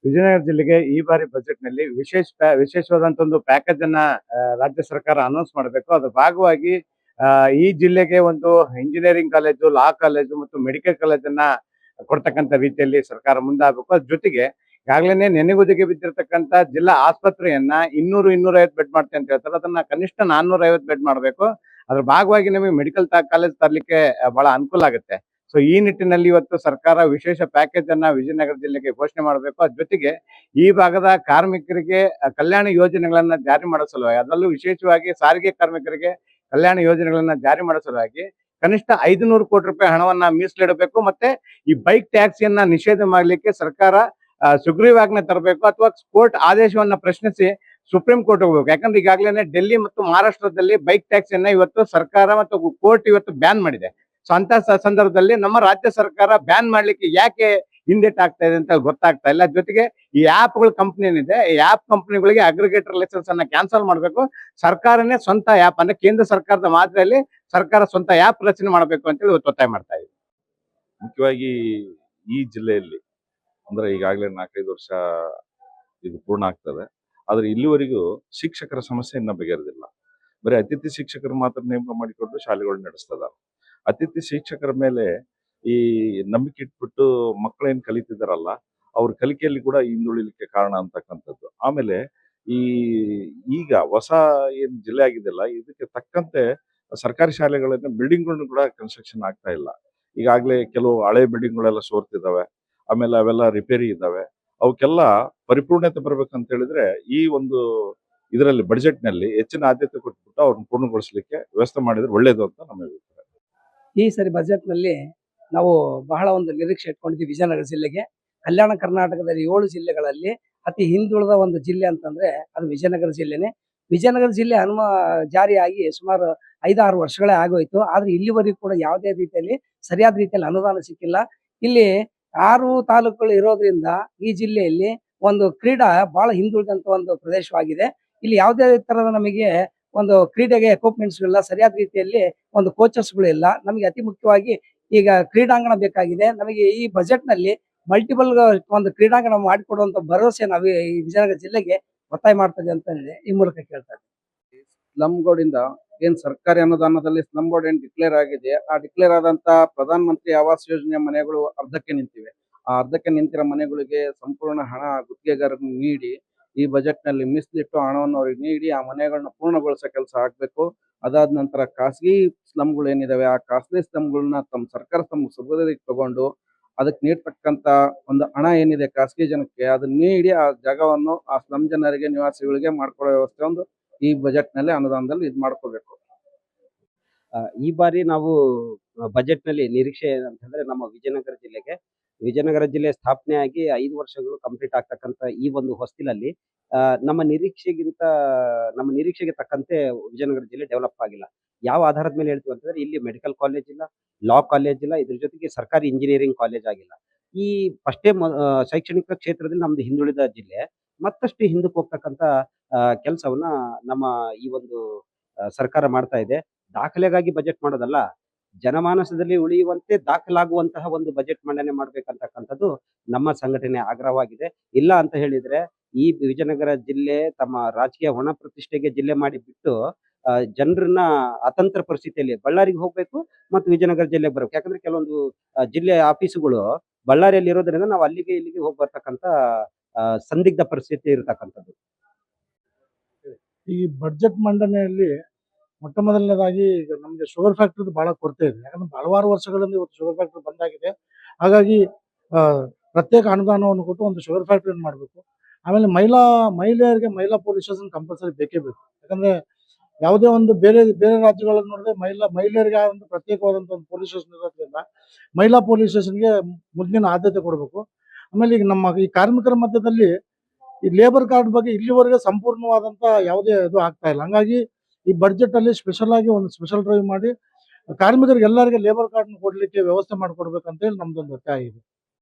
ವಿಜಯನಗರ ಜಿಲ್ಲೆಗೆ ಈ ಬಾರಿ ಬಜೆಟ್‌ನಲ್ಲಿ ವಿಶೇಷವಾದಂತ ಒಂದು ಪ್ಯಾಕೇಜ್ ಅನ್ನ ರಾಜ್ಯ ಸರ್ಕಾರ ಅನೌನ್ಸ್ ಮಾಡಬೇಕು. ಅದರ ಭಾಗವಾಗಿ ಈ ಜಿಲ್ಲೆಗೆ ಒಂದು ಇಂಜಿನಿಯರಿಂಗ್ ಕಾಲೇಜು, ಲಾ ಕಾಲೇಜು ಮತ್ತು ಮೆಡಿಕಲ್ ಕಾಲೇಜನ್ನ ಕೊಡ್ತಕ್ಕಂಥ ರೀತಿಯಲ್ಲಿ ಸರ್ಕಾರ ಮುಂದಾಗಬೇಕು. ಅದ್ರ ಜೊತೆಗೆ ಈಗಾಗಲೇ ನೆನೆಗುದಿಗೆ ಬಿದ್ದಿರತಕ್ಕಂಥ ಜಿಲ್ಲಾ ಆಸ್ಪತ್ರೆಯನ್ನ 200-250 ಬೆಡ್ ಮಾಡ್ತೇವೆ ಅಂತ ಹೇಳ್ತಾರೆ. ಅದನ್ನ ಕನಿಷ್ಠ 450 ಬೆಡ್ ಮಾಡಬೇಕು. ಅದ್ರ ಭಾಗವಾಗಿ ನಮಗೆ ಮೆಡಿಕಲ್ ಕಾಲೇಜ್ ತರಲಿಕ್ಕೆ ಬಹಳ ಅನುಕೂಲ ಆಗುತ್ತೆ. ಸೊ ಈ ನಿಟ್ಟಿನಲ್ಲಿ ಇವತ್ತು ಸರ್ಕಾರ ವಿಶೇಷ ಪ್ಯಾಕೇಜ್ ಅನ್ನ ವಿಜಯನಗರ ಜಿಲ್ಲೆಗೆ ಘೋಷಣೆ ಮಾಡಬೇಕು. ಅದ್ರ ಜೊತೆಗೆ ಈ ಭಾಗದ ಕಾರ್ಮಿಕರಿಗೆ ಕಲ್ಯಾಣ ಯೋಜನೆಗಳನ್ನ ಜಾರಿ ಮಾಡೋ ಸಲುವಾಗಿ, ಅದರಲ್ಲೂ ವಿಶೇಷವಾಗಿ ಸಾರಿಗೆ ಕಾರ್ಮಿಕರಿಗೆ ಕಲ್ಯಾಣ ಯೋಜನೆಗಳನ್ನ ಜಾರಿ ಮಾಡೋ ಸಲುವಾಗಿ ಕನಿಷ್ಠ 500 ಕೋಟಿ ರೂಪಾಯಿ ಹಣವನ್ನ ಮೀಸಲಿಡಬೇಕು. ಮತ್ತೆ ಈ ಬೈಕ್ ಟ್ಯಾಕ್ಸಿಯನ್ನ ನಿಷೇಧ ಮಾಡಲಿಕ್ಕೆ ಸರ್ಕಾರ ಸುಗ್ರೀವಾಜ್ಞೆ ತರಬೇಕು ಅಥವಾ ಕೋರ್ಟ್ ಆದೇಶವನ್ನ ಪ್ರಶ್ನಿಸಿ ಸುಪ್ರೀಂ ಕೋರ್ಟ್ ಹೋಗ್ಬೇಕು. ಯಾಕಂದ್ರೆ ಈಗಾಗಲೇ ಡೆಲ್ಲಿ ಮತ್ತು ಮಹಾರಾಷ್ಟ್ರದಲ್ಲಿ ಬೈಕ್ ಟ್ಯಾಕ್ಸಿಯನ್ನ ಇವತ್ತು ಸರ್ಕಾರ ಮತ್ತು ಕೋರ್ಟ್ ಇವತ್ತು ಬ್ಯಾನ್ ಮಾಡಿದೆ. ಸೊ ಅಂತ ಸಂದರ್ಭದಲ್ಲಿ ನಮ್ಮ ರಾಜ್ಯ ಸರ್ಕಾರ ಬ್ಯಾನ್ ಮಾಡ್ಲಿಕ್ಕೆ ಯಾಕೆ ಹಿಂದೇಟ್ ಆಗ್ತಾ ಇದೆ ಅಂತ ಗೊತ್ತಾಗ್ತಾ ಇಲ್ಲ. ಜೊತೆಗೆ ಈ ಆ್ಯಪ್ಗಳ ಕಂಪ್ನಿ ಏನಿದೆ, ಈ ಆ್ಯಪ್ ಕಂಪ್ನಿಗಳಿಗೆ ಅಗ್ರಿಗೇಟರ್ ಲೈಸೆನ್ಸ್ ಅನ್ನ ಕ್ಯಾನ್ಸಲ್ ಮಾಡಬೇಕು. ಸರ್ಕಾರನೇ ಸ್ವಂತ ಆ್ಯಪ್ ಅಂದ್ರೆ ಕೇಂದ್ರ ಸರ್ಕಾರದ ಮಾದರಿಯಲ್ಲಿ ಸರ್ಕಾರ ಸ್ವಂತ ಆ್ಯಪ್ ರಚನೆ ಮಾಡಬೇಕು ಅಂತ ಹೇಳಿ ಒತ್ತಾಯ ಮಾಡ್ತಾ ಇದೆ. ಮುಖ್ಯವಾಗಿ ಈ ಜಿಲ್ಲೆಯಲ್ಲಿ ಅಂದ್ರೆ ಈಗಾಗಲೇ 4-5 ವರ್ಷ ಇದು ಪೂರ್ಣ ಆಗ್ತದೆ. ಆದ್ರೆ ಇಲ್ಲಿವರೆಗೂ ಶಿಕ್ಷಕರ ಸಮಸ್ಯೆ ಇನ್ನ ಬಗೆಹರಿದಿಲ್ಲ. ಬರೀ ಅತಿಥಿ ಶಿಕ್ಷಕರು ಮಾತ್ರ ನೇಮಕ ಮಾಡಿಕೊಂಡು ಶಾಲೆಗಳು ನಡೆಸ್ತಿದ್ದಾರೆ. ಅತಿಥಿ ಶಿಕ್ಷಕರ ಮೇಲೆ ಈ ನಂಬಿಕೆ ಇಟ್ಬಿಟ್ಟು ಮಕ್ಕಳೇನ್ ಕಲಿತಿದಾರಲ್ಲ, ಅವ್ರ ಕಲಿಕೆಯಲ್ಲಿ ಕೂಡ ಹಿಂದುಳಿಲಿಕ್ಕೆ ಕಾರಣ ಅಂತಕ್ಕಂಥದ್ದು. ಆಮೇಲೆ ಈ ಈಗ ಹೊಸ ಏನ್ ಜಿಲ್ಲೆ ಆಗಿದೆಯಲ್ಲ, ಇದಕ್ಕೆ ತಕ್ಕಂತೆ ಸರ್ಕಾರಿ ಶಾಲೆಗಳನ್ನ ಬಿಲ್ಡಿಂಗ್ಗಳನ್ನು ಕೂಡ ಕನ್ಸ್ಟ್ರಕ್ಷನ್ ಆಗ್ತಾ ಇಲ್ಲ. ಈಗಾಗಲೇ ಕೆಲವು ಹಳೆ ಬಿಲ್ಡಿಂಗ್ಗಳೆಲ್ಲ ಸೋರ್ತಿದ್ದಾವೆ. ಆಮೇಲೆ ಅವೆಲ್ಲ ರಿಪೇರಿ ಇದ್ದಾವೆ. ಅವಕ್ಕೆಲ್ಲ ಪರಿಪೂರ್ಣತೆ ಬರ್ಬೇಕಂತ ಹೇಳಿದ್ರೆ ಈ ಒಂದು ಇದರಲ್ಲಿ ಬಜೆಟ್‌ನಲ್ಲಿ ಹೆಚ್ಚಿನ ಆದ್ಯತೆ ಕೊಟ್ಬಿಟ್ಟು ಅವ್ರನ್ನ ಪೂರ್ಣಗೊಳಿಸಲಿಕ್ಕೆ ವ್ಯವಸ್ಥೆ ಮಾಡಿದ್ರೆ ಒಳ್ಳೇದು ಅಂತ ನಮ್ಮ ಅಭಿಪ್ರಾಯ. ಈ ಸರಿ ಬಜೆಟ್‌ನಲ್ಲಿ ನಾವು ಬಹಳ ಒಂದು ನಿರೀಕ್ಷೆ ಇಟ್ಕೊಂಡಿದ್ವಿ ವಿಜಯನಗರ ಜಿಲ್ಲೆಗೆ. ಕಲ್ಯಾಣ ಕರ್ನಾಟಕದಲ್ಲಿ 7 ಜಿಲ್ಲೆಗಳಲ್ಲಿ ಅತಿ ಹಿಂದುಳಿದ ಒಂದು ಜಿಲ್ಲೆ ಅಂತಂದ್ರೆ ಅದು ವಿಜಯನಗರ ಜಿಲ್ಲೆನೇ. ವಿಜಯನಗರ ಜಿಲ್ಲೆ ಜಾರಿಯಾಗಿ ಸುಮಾರು 5-6 ವರ್ಷಗಳೇ ಆಗೋಯ್ತು. ಆದ್ರೆ ಇಲ್ಲಿವರೆಗೂ ಕೂಡ ಯಾವುದೇ ರೀತಿಯಲ್ಲಿ ಸರಿಯಾದ ರೀತಿಯಲ್ಲಿ ಅನುದಾನ ಸಿಕ್ಕಿಲ್ಲ. ಇಲ್ಲಿ 6 ತಾಲೂಕುಗಳು ಇರೋದ್ರಿಂದ ಈ ಜಿಲ್ಲೆಯಲ್ಲಿ ಒಂದು ಕ್ರೀಡಾ ಬಹಳ ಹಿಂದುಳಿದಂತ ಒಂದು ಪ್ರದೇಶವಾಗಿದೆ. ಇಲ್ಲಿ ಯಾವುದೇ ತರದ ನಮಗೆ ಒಂದು ಕ್ರೀಡೆಗೆ ಎಕ್ವಿಪ್ಮೆಂಟ್ಸ್ ಇಲ್ಲ, ಸರಿಯಾದ ರೀತಿಯಲ್ಲಿ ಒಂದು ಕೋಚರ್ಸ್ಗಳು ಇಲ್ಲ. ನಮಗೆ ಅತಿ ಮುಖ್ಯವಾಗಿ ಈಗ ಕ್ರೀಡಾಂಗಣ ಬೇಕಾಗಿದೆ. ನಮಗೆ ಈ ಬಜೆಟ್‌ನಲ್ಲಿ ಮಲ್ಟಿಪಲ್ ಒಂದು ಕ್ರೀಡಾಂಗಣ ಮಾಡಿಕೊಡುವಂತ ಭರವಸೆ ನಾವು ಈ ವಿಜಯನಗರ ಜಿಲ್ಲೆಗೆ ಒತ್ತಾಯ ಮಾಡ್ತದೆ ಅಂತ ಈ ಮೂಲಕ ಕೇಳ್ತಾ ಇದ್ದೀನಿ. ಸ್ಲಮ್ ಬೋರ್ಡಿಂದ ಏನ್ ಸರ್ಕಾರಿ ಅನುದಾನದಲ್ಲಿ ಸ್ಲಮ್ ಬೋರ್ಡ್ ಏನ್ ಡಿಕ್ಲೇರ್ ಆಗಿದೆ, ಆ ಡಿಕ್ಲೇರ್ ಆದಂತ ಪ್ರಧಾನ ಮಂತ್ರಿ ಆವಾಸ್ ಯೋಜನೆ ಮನೆಗಳು ಅರ್ಧಕ್ಕೆ ನಿಂತಿವೆ. ಆ ಅರ್ಧಕ್ಕೆ ನಿಂತಿರೋ ಮನೆಗಳಿಗೆ ಸಂಪೂರ್ಣ ಹಣ ಗುತ್ತಿಗೆಗಾರರಿಗೆ ನೀಡಿ ಈ ಬಜೆಟ್ ನಲ್ಲಿ ಮೀಸಲಿಟ್ಟು ಹಣವನ್ನು ಅವ್ರಿಗೆ ನೀಡಿ ಆ ಮನೆಗಳನ್ನ ಪೂರ್ಣಗೊಳಿಸೋ ಕೆಲಸ ಆಗ್ಬೇಕು. ಅದಾದ ನಂತರ ಖಾಸಗಿ ಸ್ಲಮ್ಗಳು ಏನಿದಾವೆ, ಆ ಖಾಸಗಿ ಸ್ಲಮ್ಗಳನ್ನ ತಮ್ಮ ಸರ್ಕಾರ ತಮ್ಮ ಸುಭದ್ರತೆಗೆ ತಗೊಂಡು ಅದಕ್ಕೆ ನೀಡ್ತಕ್ಕಂತ ಒಂದು ಹಣ ಏನಿದೆ ಖಾಸಗಿ ಜನಕ್ಕೆ, ಅದನ್ನ ನೀಡಿ ಆ ಜಾಗವನ್ನು ಆ ಸ್ಲಮ್ ಜನರಿಗೆ ನಿವಾಸಿಗಳಿಗೆ ಮಾಡ್ಕೊಡೋ ವ್ಯವಸ್ಥೆ ಒಂದು ಈ ಬಜೆಟ್ ನಲ್ಲಿ ಅನುದಾನದಲ್ಲಿ ಇದು ಮಾಡ್ಕೋಬೇಕು. ಈ ಬಾರಿ ನಾವು ಬಜೆಟ್‌ನಲ್ಲಿ ನಿರೀಕ್ಷೆ ಏನಂತಂದ್ರೆ ನಮ್ಮ ವಿಜಯನಗರ ಜಿಲ್ಲೆ ಸ್ಥಾಪನೆಯಾಗಿ 5 ವರ್ಷಗಳು ಕಂಪ್ಲೀಟ್ ಆಗ್ತಕ್ಕಂಥ ಈ ಒಂದು ಹೊಸ್ತಿಲಲ್ಲಿ ನಮ್ಮ ನಿರೀಕ್ಷೆಗೆ ತಕ್ಕಂತೆ ವಿಜಯನಗರ ಜಿಲ್ಲೆ ಡೆವಲಪ್ ಆಗಿಲ್ಲ. ಯಾವ ಆಧಾರದ ಮೇಲೆ ಹೇಳ್ತೀವಿ ಅಂತಂದ್ರೆ ಇಲ್ಲಿ ಮೆಡಿಕಲ್ ಕಾಲೇಜ್ ಇಲ್ಲ, ಲಾ ಕಾಲೇಜ್ ಇಲ್ಲ, ಇದ್ರ ಜೊತೆಗೆ ಸರ್ಕಾರಿ ಇಂಜಿನಿಯರಿಂಗ್ ಕಾಲೇಜ್ ಆಗಿಲ್ಲ. ಈ ಶೈಕ್ಷಣಿಕ ಕ್ಷೇತ್ರದಲ್ಲಿ ನಮ್ದು ಹಿಂದುಳಿದ ಜಿಲ್ಲೆ. ಮತ್ತಷ್ಟು ಹಿಂದಕ್ಕೆ ಹೋಗ್ತಕ್ಕಂಥ ಕೆಲಸವನ್ನ ನಮ್ಮ ಈ ಒಂದು ಸರ್ಕಾರ ಮಾಡ್ತಾ ಇದೆ. ದಾಖಲೆಗಾಗಿ ಬಜೆಟ್ ಮಾಡೋದಲ್ಲ, ಜನಮಾನಸದಲ್ಲಿ ಉಳಿಯುವಂತೆ ದಾಖಲಾಗುವಂತಹ ಒಂದು ಬಜೆಟ್ ಮಂಡನೆ ಮಾಡ್ಬೇಕಂತಕ್ಕಂಥದ್ದು ನಮ್ಮ ಸಂಘಟನೆ ಆಗ್ರಹವಾಗಿದೆ. ಇಲ್ಲ ಅಂತ ಹೇಳಿದ್ರೆ ಈ ವಿಜಯನಗರ ಜಿಲ್ಲೆ ತಮ್ಮ ರಾಜಕೀಯ ಹೊಣ ಪ್ರತಿಷ್ಠೆಗೆ ಜಿಲ್ಲೆ ಮಾಡಿ ಬಿಟ್ಟು ಜನರನ್ನ ಅತಂತ್ರ ಪರಿಸ್ಥಿತಿಯಲ್ಲಿ ಬಳ್ಳಾರಿಗೆ ಹೋಗ್ಬೇಕು ಮತ್ತು ವಿಜಯನಗರ ಜಿಲ್ಲೆಗೆ ಬರ್ಬೇಕು. ಯಾಕಂದ್ರೆ ಕೆಲವೊಂದು ಜಿಲ್ಲೆ ಆಫೀಸುಗಳು ಬಳ್ಳಾರಿಯಲ್ಲಿ ಇರೋದ್ರಿಂದ ನಾವು ಅಲ್ಲಿಗೆ ಇಲ್ಲಿಗೆ ಹೋಗಿ ಬರ್ತಕ್ಕಂಥ ಸಂದಿಗ್ಧ ಪರಿಸ್ಥಿತಿ ಇರತಕ್ಕಂಥದ್ದು. ಈ ಬಡ್ಜೆಟ್ ಮಂಡನೆಯಲ್ಲಿ ಮೊಟ್ಟ ಮೊದಲನೇದಾಗಿ ಈಗ ನಮಗೆ ಶುಗರ್ ಫ್ಯಾಕ್ಟ್ರಿದು ಬಹಳ ಕೊರತೆ ಇದೆ. ಯಾಕಂದ್ರೆ ಹಲವಾರು ವರ್ಷಗಳಿಂದ ಇವತ್ತು ಶುಗರ್ ಫ್ಯಾಕ್ಟ್ರಿ ಬಂದಾಗಿದೆ. ಹಾಗಾಗಿ ಪ್ರತ್ಯೇಕ ಅನುದಾನವನ್ನು ಕೊಟ್ಟು ಒಂದು ಶುಗರ್ ಫ್ಯಾಕ್ಟ್ರಿಯನ್ನು ಮಾಡಬೇಕು. ಆಮೇಲೆ ಮಹಿಳೆಯರಿಗೆ ಮಹಿಳಾ ಪೊಲೀಸ್ ಸ್ಟೇಷನ್ ಕಂಪಲ್ಸರಿ ಬೇಕೇ ಬೇಕು. ಯಾಕಂದ್ರೆ ಯಾವುದೇ ಒಂದು ಬೇರೆ ರಾಜ್ಯಗಳನ್ನು ನೋಡಿದ್ರೆ ಮಹಿಳೆಯರಿಗೆ ಒಂದು ಪ್ರತ್ಯೇಕವಾದಂಥ ಒಂದು ಪೊಲೀಸ್ ಸ್ಟೇಷನ್ ಇರೋದ್ರಿಂದ ಮಹಿಳಾ ಪೊಲೀಸ್ ಸ್ಟೇಷನ್ಗೆ ಮೊದಲಿನ ಆದ್ಯತೆ ಕೊಡಬೇಕು. ಆಮೇಲೆ ಈಗ ನಮ್ಮ ಈ ಕಾರ್ಮಿಕರ ಮಧ್ಯದಲ್ಲಿ ಈ ಲೇಬರ್ ಕಾರ್ಡ್ ಬಗ್ಗೆ ಇಲ್ಲಿವರೆಗೆ ಸಂಪೂರ್ಣವಾದಂತ ಯಾವುದೇ ಇದು ಆಗ್ತಾ ಇಲ್ಲ. ಹಂಗಾಗಿ ಈ ಬಡ್ಜೆಟ್ ಅಲ್ಲಿ ಸ್ಪೆಷಲ್ ಆಗಿ ಒಂದು ಸ್ಪೆಷಲ್ ಡ್ರೈವ್ ಮಾಡಿ ಕಾರ್ಮಿಕರಿಗೆ ಎಲ್ಲರಿಗೆ ಲೇಬರ್ ಕಾರ್ಡ್ ಕೊಡ್ಲಿಕ್ಕೆ ವ್ಯವಸ್ಥೆ ಮಾಡಿಕೊಡ್ಬೇಕಂತ ಹೇಳಿ ನಮ್ದೊಂದು ಒತ್ತಾಯ ಇದೆ.